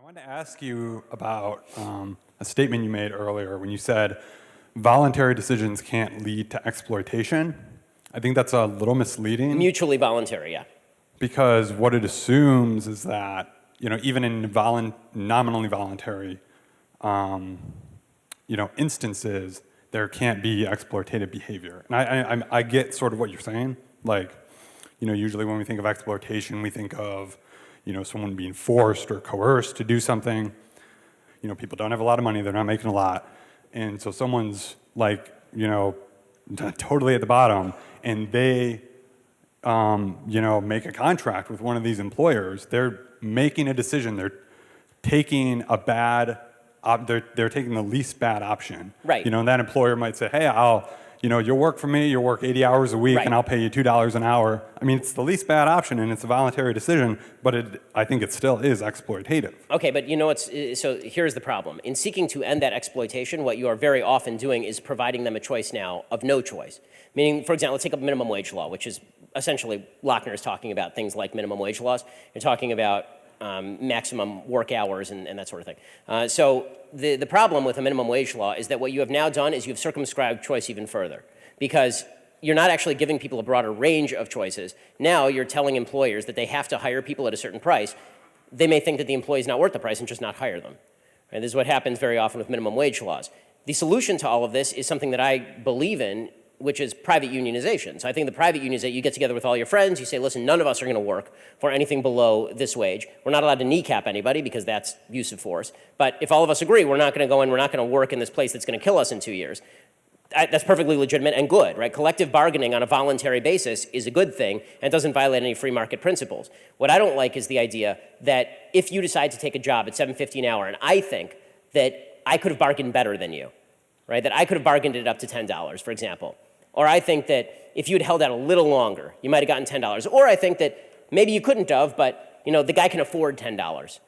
wanted to ask you about a statement you made earlier when you said voluntary decisions can't lead to exploitation. I think that's a little misleading. Mutually voluntary, yeah. Because what it assumes is that, even in nominally voluntary, instances, there can't be exploitative behavior. And I get sort of what you're saying. Like, usually when we think of exploitation, we think of, someone being forced or coerced to do something. People don't have a lot of money, they're not making a lot. And so someone's like, totally at the bottom, and they, make a contract with one of these employers. They're making a decision. They're taking a bad, they're taking the least bad option. Right. And that employer might say, hey, you'll work for me, you'll work 80 hours a week, right, and I'll pay you $2 an hour. I mean, it's the least bad option, and it's a voluntary decision, but I think it still is exploitative. Okay, but so here's the problem. In seeking to end that exploitation, what you are very often doing is providing them a choice now of no choice. Meaning, for example, let's take up minimum wage law, which is essentially, Lochner is talking about things like minimum wage laws. You're talking about maximum work hours and that sort of thing. So the problem with a minimum wage law is that what you have now done is you've circumscribed choice even further, because you're not actually giving people a broader range of choices. Now you're telling employers that they have to hire people at a certain price. They may think that the employee is not worth the price and just not hire them. And this is what happens very often with minimum wage laws. The solution to all of this is something that I believe in, which is private unionization. So I think the private union is that you get together with all your friends, you say, listen, none of us are gonna work for anything below this wage. We're not allowed to kneecap anybody because that's use of force. But if all of us agree, we're not gonna go in, we're not gonna work in this place that's gonna kill us in 2 years. That's perfectly legitimate and good, right? Collective bargaining on a voluntary basis is a good thing and doesn't violate any free market principles. What I don't like is the idea that if you decide to take a job at $7.50 an hour, and I think that I could have bargained better than you, right? That I could have bargained it up to $10, for example. Or I think that if you had held out a little longer, you might have gotten $10. Or I think that maybe you couldn't have, but the guy can afford $10.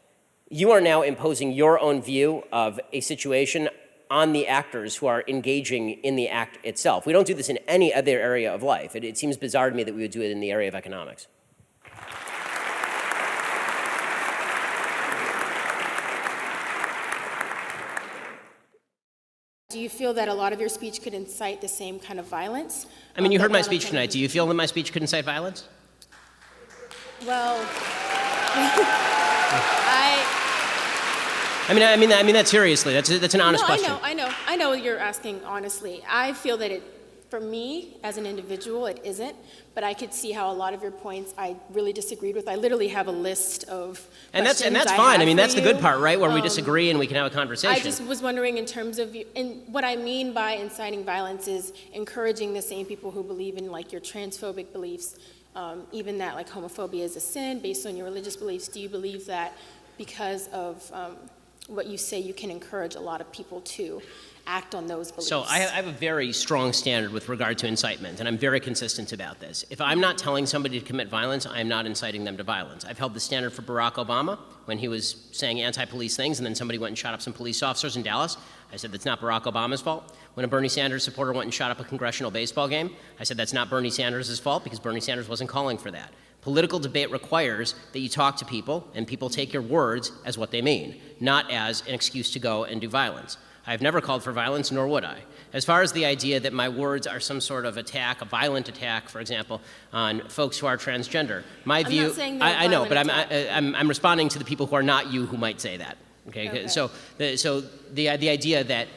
You are now imposing your own view of a situation on the actors who are engaging in the act itself. We don't do this in any other area of life. It seems bizarre to me that we would do it in the area of economics. Do you feel that a lot of your speech could incite the same kind of violence? I mean, you heard my speech tonight. Do you feel that my speech could incite violence? Well, I mean that seriously. That's an honest question. I know you're asking honestly. I feel that for me, as an individual, it isn't, but I could see how a lot of your points I really disagreed with. I literally have a list of and that's fine. I mean, that's the good part, right? Where we disagree and we can have a conversation. I just was wondering in terms of, and what I mean by inciting violence is encouraging the same people who believe in like your transphobic beliefs, even that like homophobia is a sin based on your religious beliefs. Do you believe that because of what you say, you can encourage a lot of people to act on those beliefs? So I have a very strong standard with regard to incitement, and I'm very consistent about this. If I'm not telling somebody to commit violence, I am not inciting them to violence. I've held the standard for Barack Obama when he was saying anti-police things, and then somebody went and shot up some police officers in Dallas. I said that's not Barack Obama's fault. When a Bernie Sanders supporter went and shot up a congressional baseball game, I said that's not Bernie Sanders' fault because Bernie Sanders wasn't calling for that. Political debate requires that you talk to people and people take your words as what they mean, not as an excuse to go and do violence. I've never called for violence, nor would I. As far as the idea that my words are some sort of attack, a violent attack, for example, on folks who are transgender, my view— I'm not saying no I know, but attack. I'm responding to the people who are not you who might say that. Okay? So the idea that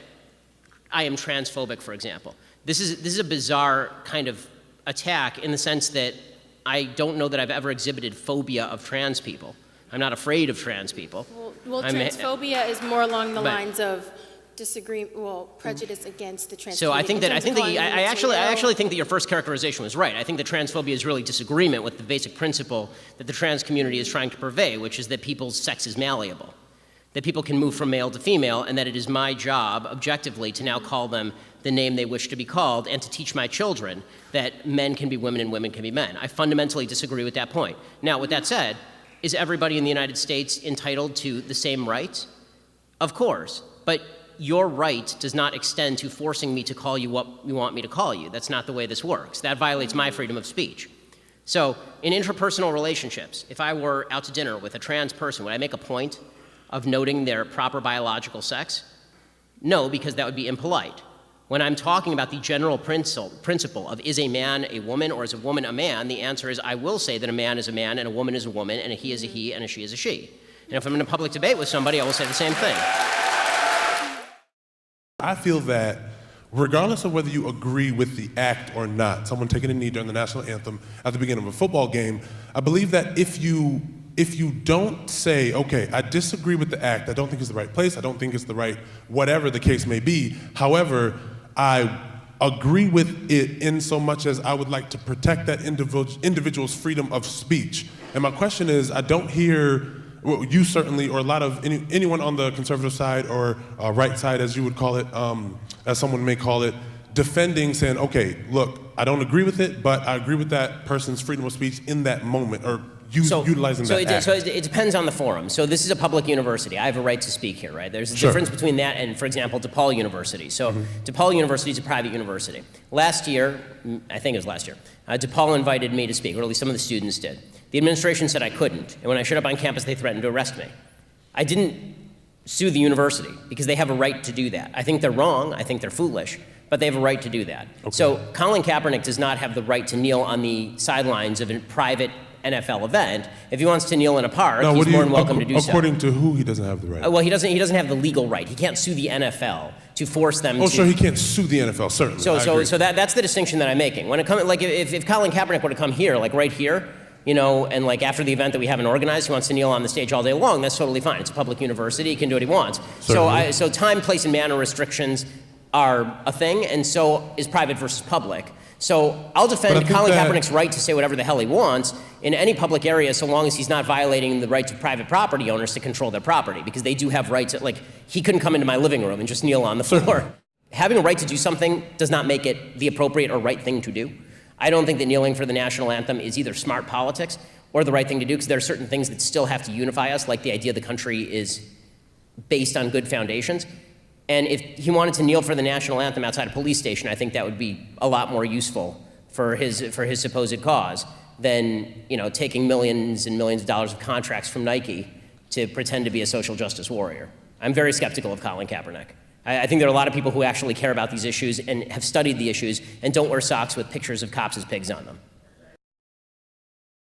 I am transphobic, for example, this is a bizarre kind of attack in the sense that I don't know that I've ever exhibited phobia of trans people. I'm not afraid of trans people. Well, transphobia is more along the lines of prejudice against the trans. So I actually think that your first characterization was right. I think that transphobia is really disagreement with the basic principle that the trans community is trying to purvey, which is that people's sex is malleable, that people can move from male to female, and that it is my job, objectively, to now call them the name they wish to be called, and to teach my children that men can be women and women can be men. I fundamentally disagree with that point. Now, with that said, is everybody in the United States entitled to the same rights? Of course, but your right does not extend to forcing me to call you what you want me to call you. That's not the way this works. That violates my freedom of speech. So in interpersonal relationships, if I were out to dinner with a trans person, would I make a point of noting their proper biological sex? No, because that would be impolite. When I'm talking about the general principle of is a man a woman or is a woman a man, the answer is I will say that a man is a man and a woman is a woman and a he is a he and a she is a she. And if I'm in a public debate with somebody, I will say the same thing. I feel that regardless of whether you agree with the act or not, someone taking a knee during the national anthem at the beginning of a football game, I believe that if you don't say, okay, I disagree with the act, I don't think it's the right place, I don't think it's the right whatever the case may be, however, I agree with it in so much as I would like to protect that individual's freedom of speech. And my question is, I don't hear, well, you certainly, or a lot of anyone on the conservative side or right side, as you would call it, as someone may call it, defending, saying, okay, look, I don't agree with it, but I agree with that person's freedom of speech in that moment, or utilizing that act. So it depends on the forum. So this is a public university. I have a right to speak here, right? There's a Sure. difference between that and, for example, DePaul University. So DePaul University is a private university. Last year, I think it was last year, DePaul invited me to speak, or at least some of the students did. The administration said I couldn't, and when I showed up on campus, they threatened to arrest me. I didn't sue the university because they have a right to do that. I think they're wrong, I think they're foolish, but they have a right to do that. Okay. So Colin Kaepernick does not have the right to kneel on the sidelines of a private NFL event. If he wants to kneel in a park, he's more than welcome to do so. According to who, he doesn't have the right? Well, he doesn't have the legal right. He can't sue the NFL to force them to. Oh, sure, he can't sue the NFL, certainly. So that's the distinction that I'm making. When it comes, like, if Colin Kaepernick were to come here, like right here, you know, and like after the event that we haven't organized, he wants to kneel on the stage all day long, that's totally fine. It's a public university, he can do what he wants. So time, place, and manner restrictions are a thing, and so is private versus public. So I'll defend Colin Kaepernick's right to say whatever the hell he wants in any public area so long as he's not violating the rights of private property owners to control their property, because they do have rights. Like, he couldn't come into my living room and just kneel on the floor. Having a right to do something does not make it the appropriate or right thing to do. I don't think that kneeling for the national anthem is either smart politics or the right thing to do, because there are certain things that still have to unify us, like the idea the country is based on good foundations. And if he wanted to kneel for the national anthem outside a police station, I think that would be a lot more useful for his supposed cause than, you know, taking millions and millions of dollars of contracts from Nike to pretend to be a social justice warrior. I'm very skeptical of Colin Kaepernick. I think there are a lot of people who actually care about these issues and have studied the issues and don't wear socks with pictures of cops as pigs on them.